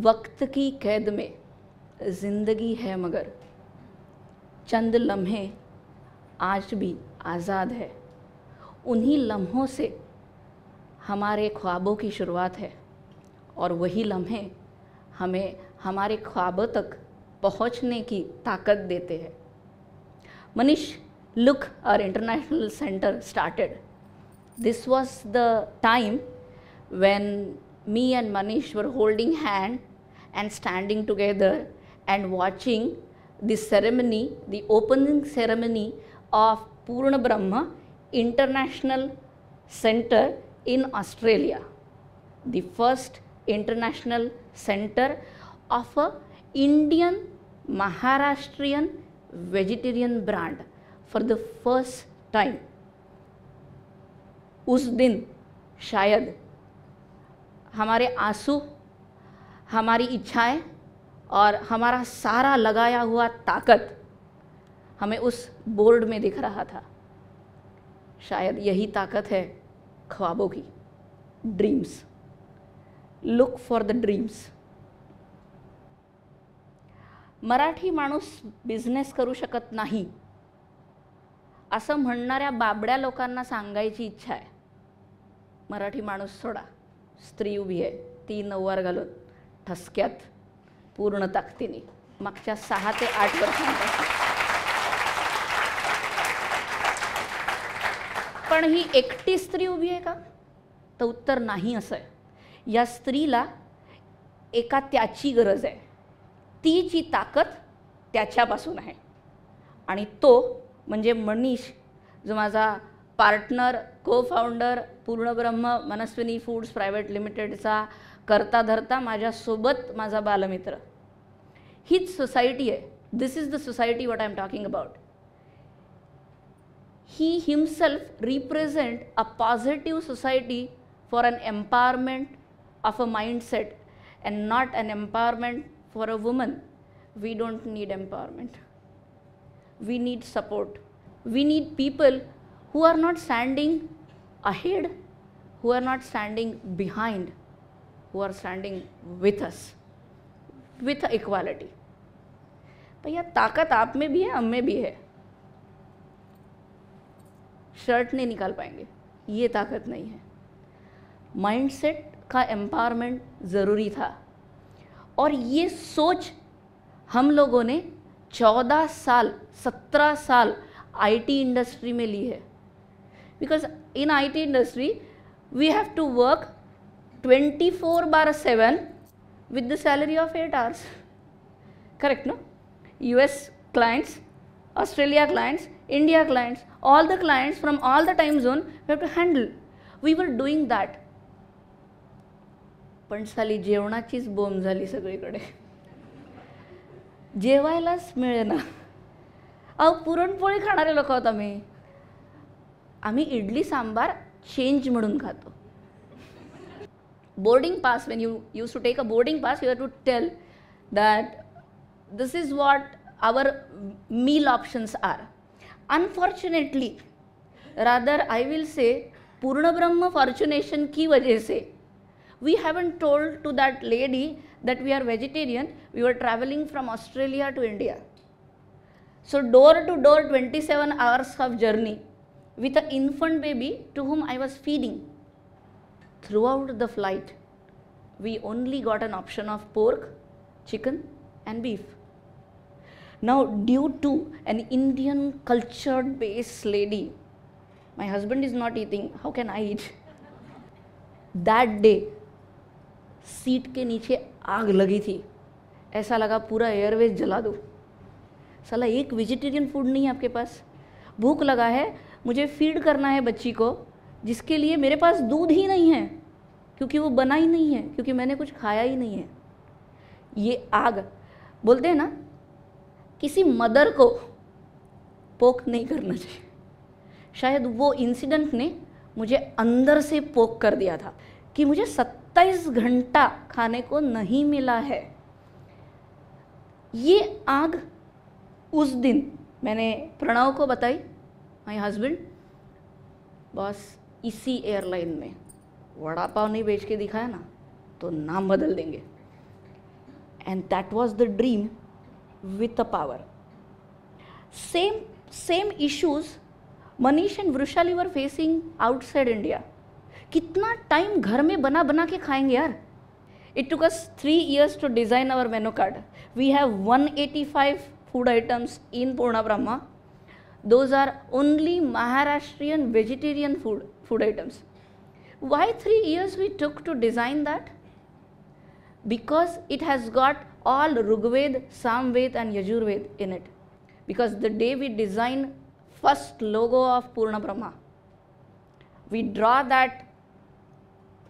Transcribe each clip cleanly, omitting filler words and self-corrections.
वक्त की कैद में जिंदगी है मगर चंद लम्हे आज भी आज़ाद है। उन्हीं लम्हों से हमारे ख्वाबों की शुरुआत है और वही लम्हे हमें हमारे ख्वाबों तक पहुंचने की ताकत देते हैं। Manish, look, our international center started. This was the time when me and Manish were holding hand and standing together and watching the ceremony, the opening ceremony of Purna Brahma International Center in Australia, the first international center of a Indian Maharashtrian vegetarian brand for the first time. उस दिन शायद हमारे आंसू, हमारी इच्छाएं और हमारा सारा लगाया हुआ ताकत हमें उस बोर्ड में दिख रहा था। शायद यही ताकत है ख्वाबों की, dreams. Look for the dreams. Marathi माणूस बिझनेस करू शकत नाही असं म्हणणाऱ्या बाबड्या लोकांना सांगायची इच्छा आहे। मराठी माणूस सोडा, स्त्री उभी आहे, ती नऊवार घालून ठसक्यात पूर्ण ताकदीने मागच्या 6 ते 8 वर्षांपासून। पण ही एकटी स्त्री उभी आहे का? तर उत्तर नाही असं आहे। या स्त्रीला एका त्याची गरज आहे, तीची ताकद त्याच्यापासून आहे आणि तो म्हणजे मनीष, जो माझा पार्टनर, को फाउंडर, पूर्णब्रह्म मनस्विनी फूड्स प्रायव्हेट लिमिटेडचा करता धरता माझ्यासोबत माझा बालमित्र। हीच सोसायटी आहे। This is the society what I am talking about. He himself represent a positive society for an empowerment of a mindset and not an empowerment for a woman. We don't need empowerment. We need support. We need people who are not standing ahead, who are not standing behind, who are standing with us, with equality. भैया ताकत आप में भी है, हम में भी है। शर्ट नहीं निकाल पाएंगे, ये ताकत नहीं है। माइंडसेट का एम्पावरमेंट ज़रूरी था और ये सोच हम लोगों ने 14 साल 17 साल आईटी इंडस्ट्री में ली है। Because in IT industry we have to work 24/7 with the salary of 8 hours. Correct, no? US clients, Australia clients, India clients, all the clients from all the time zone we have to handle. We were doing that. पण साली जेवणाचीच बोंब झाली सगळीकडे। जेवायलाच मिळेना। अहो पुरणपोळी खाणारे लोक आहोत आम्ही। आम्ही इडली सांबार चेंज म्हणून खातो। Boarding pass, when you used to take a boarding pass, you had to tell that this is what our meal options are. Unfortunately, rather I will say Purna Brahma fortunation की वजह से we haven't told to that lady that we are vegetarian. We were traveling from Australia to India. So door to door 27 hours of journey with an infant baby to whom I was feeding. Throughout the flight, we only got an option of pork, chicken and beef. Now, due to an Indian cultured based lady, my husband is not eating, how can I eat? That day, seat के नीचे आग लगी थी। ऐसा लगा पूरा Airways जला दो। साला एक वेजिटेरियन फूड नहीं है आपके पास। भूख लगा है, मुझे फीड करना है बच्ची को, जिसके लिए मेरे पास दूध ही नहीं है, क्योंकि वो बना ही नहीं है, क्योंकि मैंने कुछ खाया ही नहीं है। ये आग, बोलते हैं ना, किसी मदर को पोक नहीं करना चाहिए। शायद वो इंसिडेंट ने मुझे अंदर से पोक कर दिया था कि मुझे 27 घंटा खाने को नहीं मिला है। ये आग उस दिन मैंने प्रणव को बताई, माय हस्बैंड, बॉस इसी एयरलाइन में वड़ा पाव नहीं बेच के दिखाया ना तो नाम बदल देंगे। And that was the dream with a power. Same issues Manish and Vrushali were facing outside India. कितना टाइम घर में बना बना के खाएंगे यार. It took us 3 years to design our menu card. We have 185 food items in Purna Brahma. Those are only Maharashtrian vegetarian food items. Why 3 years we took to design that? Because it has got all Rigved, Samved and Yajurved in it. Because the day we design first logo of Purna Brahma, we draw that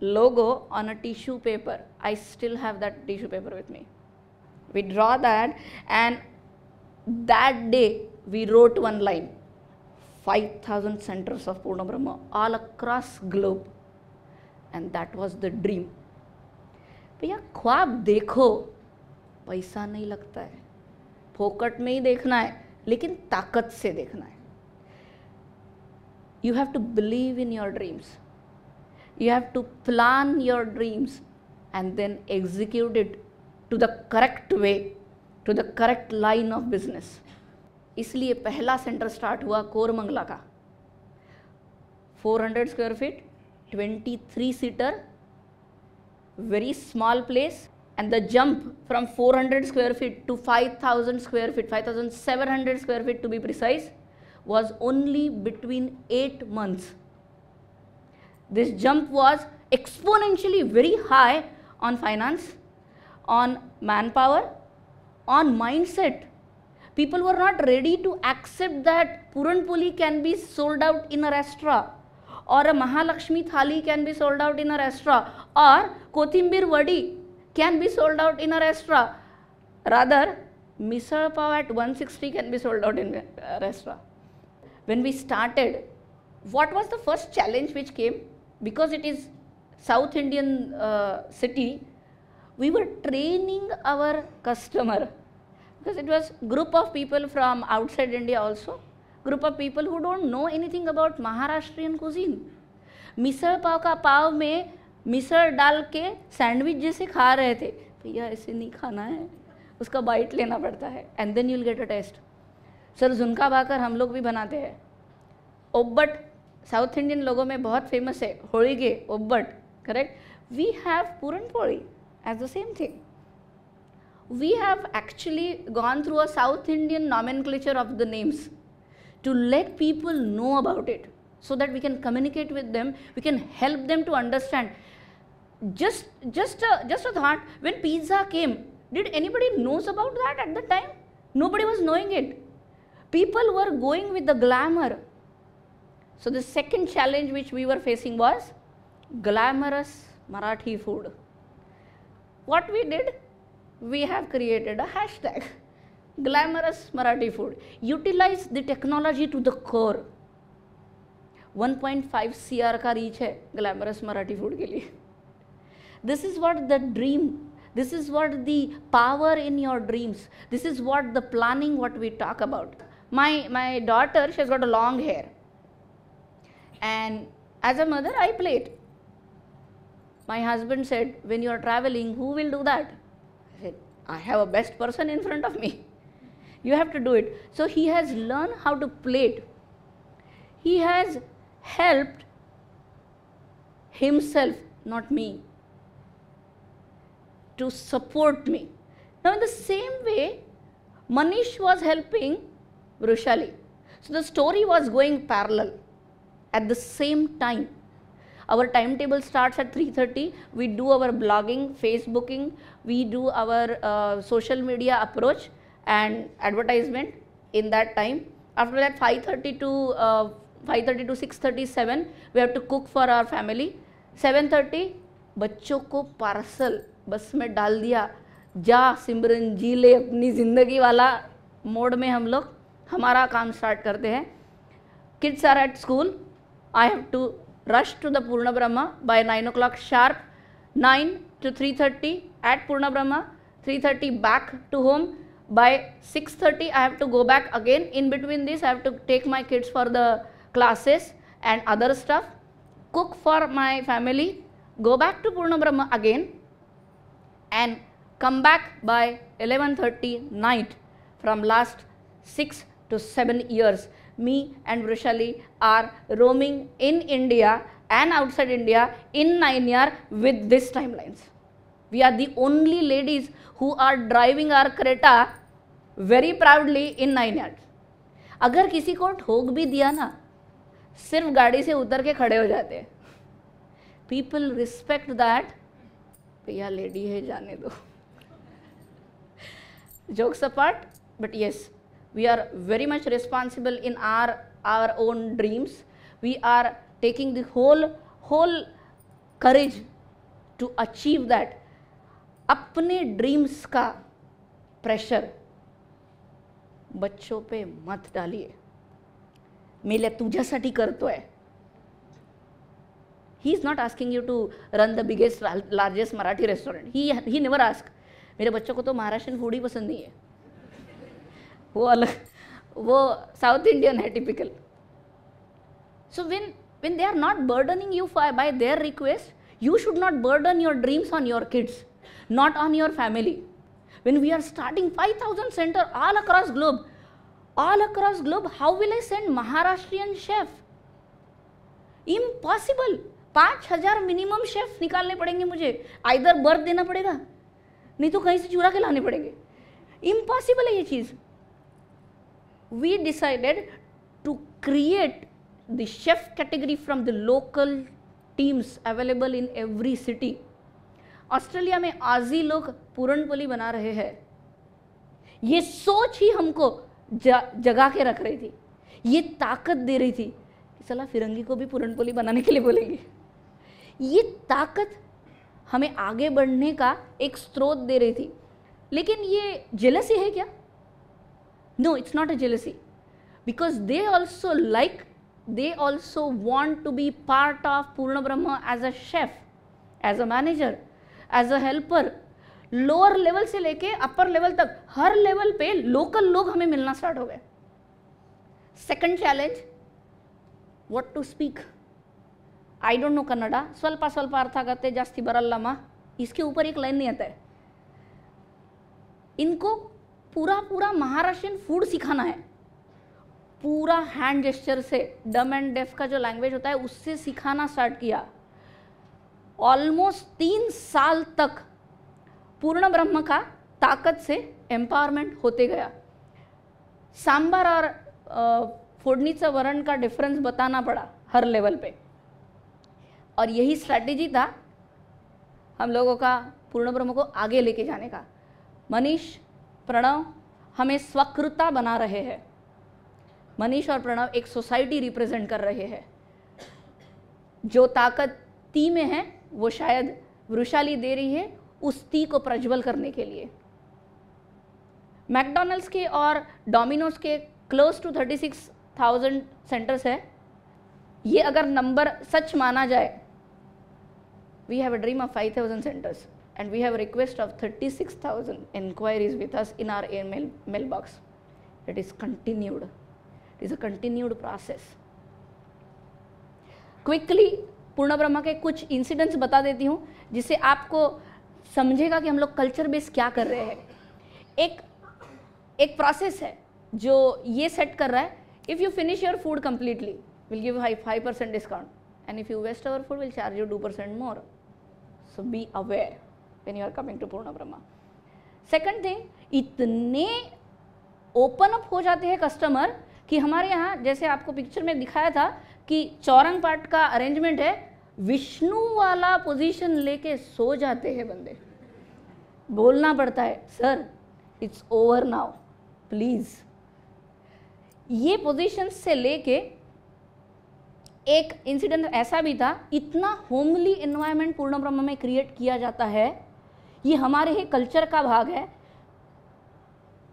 logo on a tissue paper. I still have that tissue paper with me. We draw that, and that day we wrote one line, 5,000 centers of Purna Brahma all across globe. And that was the dream. भैया ख्वाब देखो, पैसा नहीं लगता है, फोकट में ही देखना है, लेकिन ताकत से देखना है. You have to believe in your dreams. You have to plan your dreams and then execute it to the correct way, to the correct line of business. इसलिए पहला सेंटर स्टार्ट हुआ कोरमंगला का. 400 square feet, 23 seater, very small place, and the jump from 400 square feet to 5,000 square feet, 5,700 square feet to be precise, was only between 8 months. This jump was exponentially very high on finance, on manpower, on mindset. People were not ready to accept that Puran Puli can be sold out in a restaurant, or a Mahalakshmi Thali can be sold out in a restaurant, or Kothimbir Vadi can be sold out in a restaurant. Rather, Misal Pav at 160 can be sold out in a restaurant. When we started, what was the first challenge which came? Because it is South Indian city, we were training our customer, because it was group of people from outside India also, group of people who don't know anything about Maharashtrian cuisine. Misal pav का पाव में मिसल डाल के sandwich जैसे खा रहे थे. भैया ऐसे नहीं खाना है, उसका बाइट लेना पड़ता है, and then you will get a taste. Sir zunka bhakar हम लोग भी बनाते हैं. ओब्बट साउथ इंडियन लोगों में बहुत फेमस है, Holige Obbattu, correct. We have puran poli as the same thing. We have actually gone through a South Indian nomenclature of the names to let people know about it, so that we can communicate with them, we can help them to understand. Just a thought, when pizza came, did anybody knows about that at the time? Nobody was knowing it. People were going with the glamour. So the second challenge which we were facing was glamorous Marathi food. What we did? We have created a hashtag, glamorous Marathi food. Utilize the technology to the core. 1.5 CR का reach है glamorous Marathi food के लिए. This is what the dream, this is what the power in your dreams, this is what the planning what we talk about. My daughter, she has got a long hair, and as a mother I played. My husband said, when you are traveling, who will do that? I said, I have a best person in front of me. You have to do it. So he has learned how to plait. He has helped himself, not me, to support me. Now in the same way, Manish was helping Vrushali. So the story was going parallel at the same time. Our timetable starts at 3:30. We do our blogging, Facebooking, we do our social media approach and advertisement in that time. After that, 5:30 to 6:37, we have to cook for our family. 7:30, बच्चों को parcel बस में डाल दिया, जा सिमरन जी ले अपनी ज़िंदगी वाला मोड में हम लोग हमारा काम स्टार्ट करते हैं. Kids are at school. I have to rush to the Purna Brahma by 9 o'clock sharp. 9 to 3:30 at Purna Brahma. 3:30 back to home. By 6:30 I have to go back again. In between this I have to take my kids for the classes and other stuff. Cook for my family. Go back to Purna Brahma again and come back by 11:30 night from last 6 to 7 years. Me and Vrushali are roaming in India and outside India in 9 years with these timelines. We are the only ladies who are driving our Creta very proudly in 9 years. अगर किसी को ठोक भी दिया ना, सिर्फ गाड़ी से उतर के खड़े हो जाते हैं. People respect that. भैया लेडी है, जाने दो. Jokes apart, but yes, we are very much responsible in our own dreams. We are taking the whole courage to achieve that. अपने ड्रीम्स का प्रेशर बच्चों पे मत डालिए. मेल्या तुझ्यासाठी करतोय. He is not asking you to run the biggest, largest Marathi restaurant. He never asked. मेरे बच्चों को तो महाराष्ट्रियन फूड ही पसंद नहीं है, वो अलग, वो साउथ इंडियन है typical. So when they are not burdening you by their request, you should not burden your dreams on your kids, not on your family. When we are starting 5,000 center all across globe, how will I send Maharashtrian chef? Impossible. 5,000 minimum chef निकालने पड़ेंगे मुझे. Either birth देना पड़ेगा, नहीं तो कहीं से चुरा के लाने पड़ेंगे. इम्पॉसिबल है ये चीज. We decided to create the chef category from the local teams available in every city. Australia में आजी लोग पूरनपोली बना रहे हैं. ये सोच ही हमको जगा के रख रही थी, ये ताकत दे रही थी कि चला फिरंगी को भी पूरनपोली बनाने के लिए बोलेंगे. ये ताकत हमें आगे बढ़ने का एक स्रोत दे रही थी. लेकिन ये जेलसी है क्या? No, it's not a jealousy, because they also want to be part of Purna Brahma as a chef, as a manager, as a helper. Lower level से लेके अपर लेवल तक हर लेवल पे लोकल लोग हमें मिलना स्टार्ट हो गए. Second challenge, what to speak. I don't know Kannada, स्वल्प स्वल्प अर्थ आगते, जास्ती बरल्लम्मा. इसके ऊपर एक लाइन नहीं आता है. इनको पूरा महाराष्ट्रियन फूड सिखाना है, पूरा हैंड जेस्चर से. डम एंड डेफ का जो लैंग्वेज होता है उससे सिखाना स्टार्ट किया. ऑलमोस्ट 3 साल तक पूर्ण ब्रह्म का ताकत से एम्पावरमेंट होते गया. सांबार और फोड़नीचा वरण का डिफरेंस बताना पड़ा हर लेवल पे. और यही स्ट्रैटेजी था हम लोगों का पूर्ण ब्रह्म को आगे लेके जाने का. मनीष, प्रणव हमें स्वकृता बना रहे हैं. मनीष और प्रणव एक सोसाइटी रिप्रेजेंट कर रहे हैं. जो ताकत ती में है वो शायद वृषाली दे रही है उस ती को प्रज्वल करने के लिए. मैकडॉनल्ड्स के और डोमिनोज के क्लोज टू 36,000 सेंटर्स है. ये अगर नंबर सच माना जाए, we have a dream of 5,000 centres and we have a request of 36,000 inquiries with us in our mailbox. It is continued. It is a continued process. Quickly पूर्ण ब्रह्म के कुछ incidents बता देती हूँ जिससे आपको समझेगा कि हम लोग कल्चर बेस क्या कर रहे हैं. एक प्रोसेस है जो ये सेट कर रहा है, if you finish your food completely will give 5% discount, and if you waste our food will charge you 2% more. So be aware when you are coming to Purna Brahma. Second thing, इतने open up हो जाते हैं customer कि हमारे यहाँ जैसे आपको picture में दिखाया था कि चौरंग पाठ का अरेंजमेंट है, विष्णु वाला पोजीशन लेके सो जाते हैं बंदे. बोलना पड़ता है, sir it's over now please. ये पोजीशन से लेके एक इंसिडेंट ऐसा भी था, इतना होमली एनवायरनमेंट पूर्ण ब्रह्म में क्रिएट किया जाता है. ये हमारे ही कल्चर का भाग है.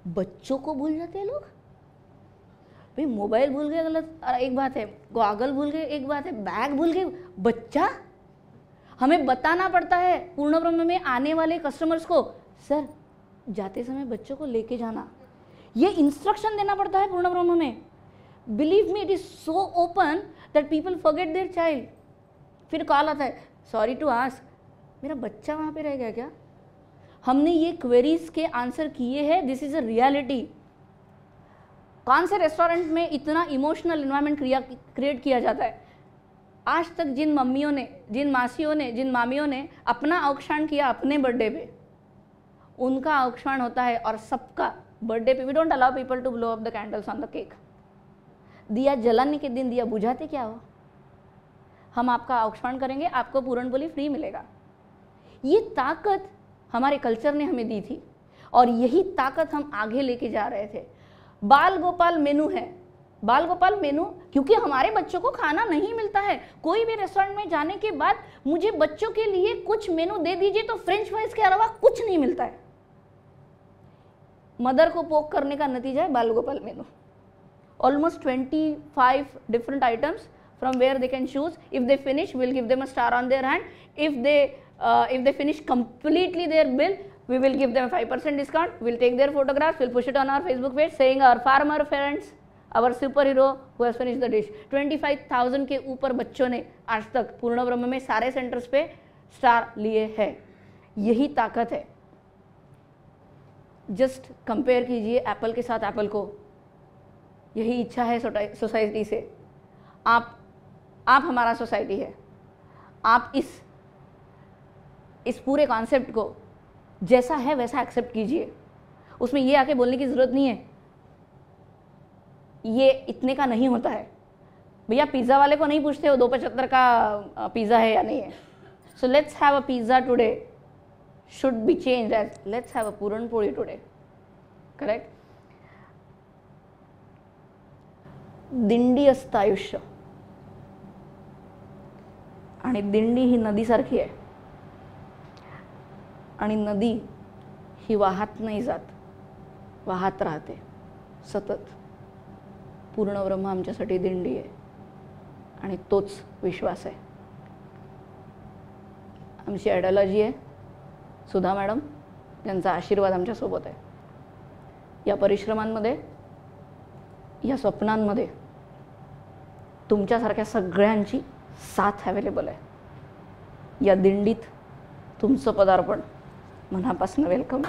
बच्चों को भूल जाते हैं लोग. भाई मोबाइल भूल गए गलत एक बात है, गॉगल भूल गए एक बात है, बैग भूल गए. बच्चा, हमें बताना पड़ता है पूर्ण ब्रह्म में आने वाले कस्टमर्स को, सर जाते समय बच्चों को लेके जाना. ये इंस्ट्रक्शन देना पड़ता है पूर्ण ब्रह्म में. Believe me, it is so open that people forget their child. फिर कॉल आता है, सॉरी टू आस्क, मेरा बच्चा वहाँ पे रह गया क्या? हमने ये क्वेरीज के आंसर किए हैं, दिस इज अ रियलिटी। कौन से रेस्टोरेंट में इतना इमोशनल इन्वायरमेंट क्रिएट किया जाता है? आज तक जिन मम्मियों ने, जिन मासियों ने, जिन मामियों ने अपना औक्षाण किया अपने बर्थडे पे, उनका औक्षाण होता है। और सबका बर्थडे पे we don't allow people to blow up the candles on the cake. दिया जलाने के दिन दिया बुझाते क्या हो? हम आपका औक्षाण करेंगे, आपको पूरण पोली फ्री मिलेगा। ये ताकत हमारे कल्चर ने हमें दी थी और यही ताकत हम आगे लेके जा रहे थे। बाल गोपाल मेनू है, बाल गोपाल मेनू क्योंकि हमारे बच्चों को खाना नहीं मिलता है। कोई भी रेस्टोरेंट में जाने के बाद मुझे बच्चों के लिए कुछ मेनू दे दीजिए तो फ्रेंच फ्राइज के अलावा कुछ नहीं मिलता है। मदर को पोक करने का नतीजा है बाल गोपाल मेनू। Almost 25 different items from where they can choose. If they finish, we'll give them a star on their hand. If they finish completely their bill, we will give them a 5% discount. We'll take their photographs, we'll push it on our Facebook page saying our farmer friends, our superhero who has finished the dish. 25,000 के ऊपर बच्चों ने आज तक पूर्ण ब्रह्म में सारे centres पे स्टार लिए हैं। यही ताकत है। जस्ट कंपेयर कीजिए एप्पल के साथ एप्पल को। यही इच्छा है सोसाइटी से। आप हमारा सोसाइटी है। आप इस पूरे कॉन्सेप्ट को जैसा है वैसा एक्सेप्ट कीजिए। उसमें ये आके बोलने की ज़रूरत नहीं है ये इतने का नहीं होता है। भैया पिज़्ज़ा वाले को नहीं पूछते हो 2.75 का पिज़्ज़ा है या नहीं है। So let's have a pizza today should be change as let's have a puran poli today. Correct? दिंडी असतं आयुष्य आणि दिंडी ही नदीसारखी आहे आणि नदी ही वाहत नाही जात, वाहत राहते सतत। पूर्ण ब्रह्म आमच्यासाठी दिंडी आहे आणि तोच विश्वास आहे। आमची आयडियोलॉजी आहे सुधा मॅडम, यांचा आशीर्वाद आमच्यासोबत आहे। या परिश्रमांमध्ये, या स्वप्नांमध्ये तुमच्यासारख्या सगळ्यांची साथ अवेलेबल आहे। या दिंडीत तुमचं पदार्पण मनापासून वेलकम।